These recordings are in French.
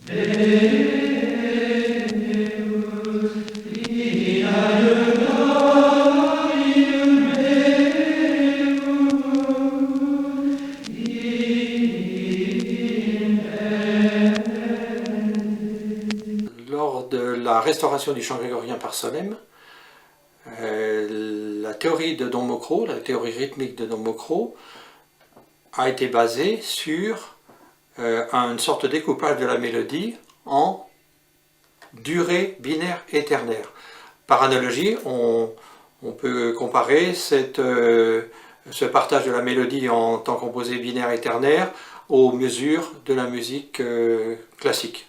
Lors de la restauration du chant grégorien par Solesmes, la théorie de Don Mocro, la théorie rythmique de Don Mocro, a été basée sur une sorte de découpage de la mélodie en durée binaire et ternaire. Par analogie, on peut comparer ce partage de la mélodie en temps composé binaire et ternaire aux mesures de la musique classique.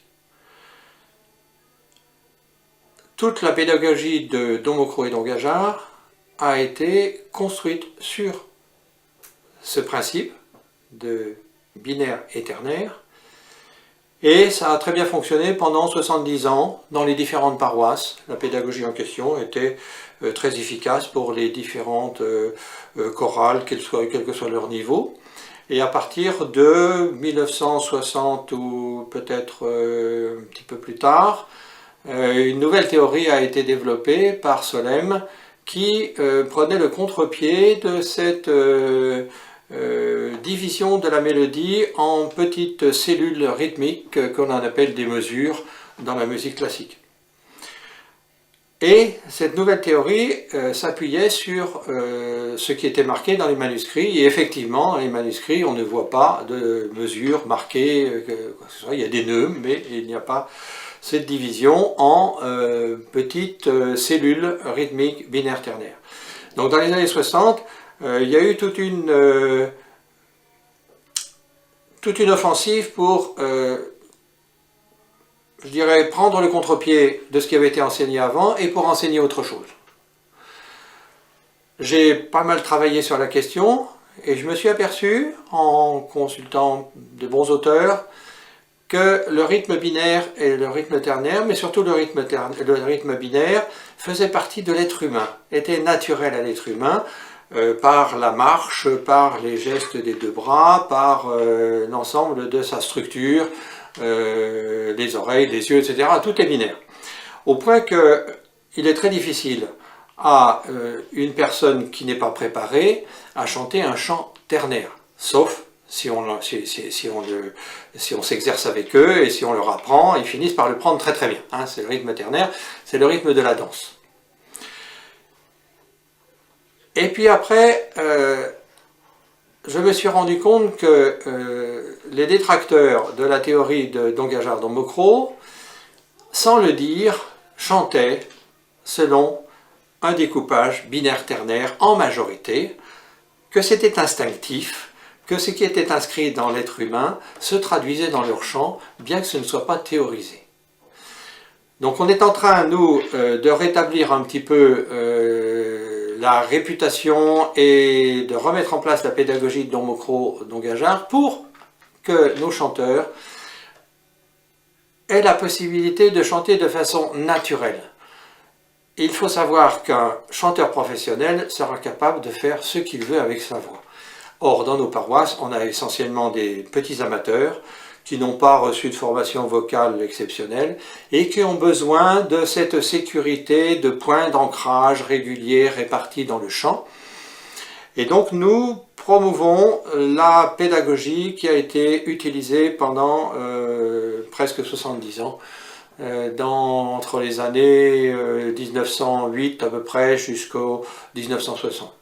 Toute la pédagogie de Don Mocro et Don Gageard a été construite sur ce principe de binaire et ternaire, et ça a très bien fonctionné pendant 70 ans dans les différentes paroisses. La pédagogie en question était très efficace pour les différentes chorales, quel que soit leur niveau. Et à partir de 1960 ou peut-être un petit peu plus tard, une nouvelle théorie a été développée par Solesmes qui prenait le contre-pied de cette division de la mélodie en petites cellules rythmiques qu'on appelle des mesures dans la musique classique. Et cette nouvelle théorie s'appuyait sur ce qui était marqué dans les manuscrits, et effectivement dans les manuscrits on ne voit pas de mesures marquées, il y a des nœuds mais il n'y a pas cette division en petites cellules rythmiques binaires ternaires. Donc dans les années 60, il y a eu toute une offensive pour, je dirais, prendre le contre-pied de ce qui avait été enseigné avant et pour enseigner autre chose. J'ai pas mal travaillé sur la question et je me suis aperçu, en consultant de bons auteurs, que le rythme binaire et le rythme ternaire, mais surtout le rythme binaire, faisait partie de l'être humain, était naturel à l'être humain, par la marche, par les gestes des deux bras, par l'ensemble de sa structure, les oreilles, les yeux, etc. Tout est binaire. Au point qu'il est très difficile à une personne qui n'est pas préparée à chanter un chant ternaire, sauf si on s'exerce avec eux et si on leur apprend, ils finissent par le prendre très très bien. Hein, c'est le rythme ternaire, c'est le rythme de la danse. Et puis après, je me suis rendu compte que les détracteurs de la théorie de Don Gageard, Don Mocro, sans le dire, chantaient selon un découpage binaire-ternaire en majorité, que c'était instinctif, que ce qui était inscrit dans l'être humain se traduisait dans leur chant, bien que ce ne soit pas théorisé. Donc on est en train, nous, de rétablir un petit peu la réputation et de remettre en place la pédagogie de Don Mocro, Don Gageard, pour que nos chanteurs aient la possibilité de chanter de façon naturelle. Il faut savoir qu'un chanteur professionnel sera capable de faire ce qu'il veut avec sa voix. Or, dans nos paroisses, on a essentiellement des petits amateurs qui n'ont pas reçu de formation vocale exceptionnelle et qui ont besoin de cette sécurité de points d'ancrage réguliers répartis dans le chant. Et donc nous promouvons la pédagogie qui a été utilisée pendant presque 70 ans, entre les années 1908 à peu près jusqu'au 1960.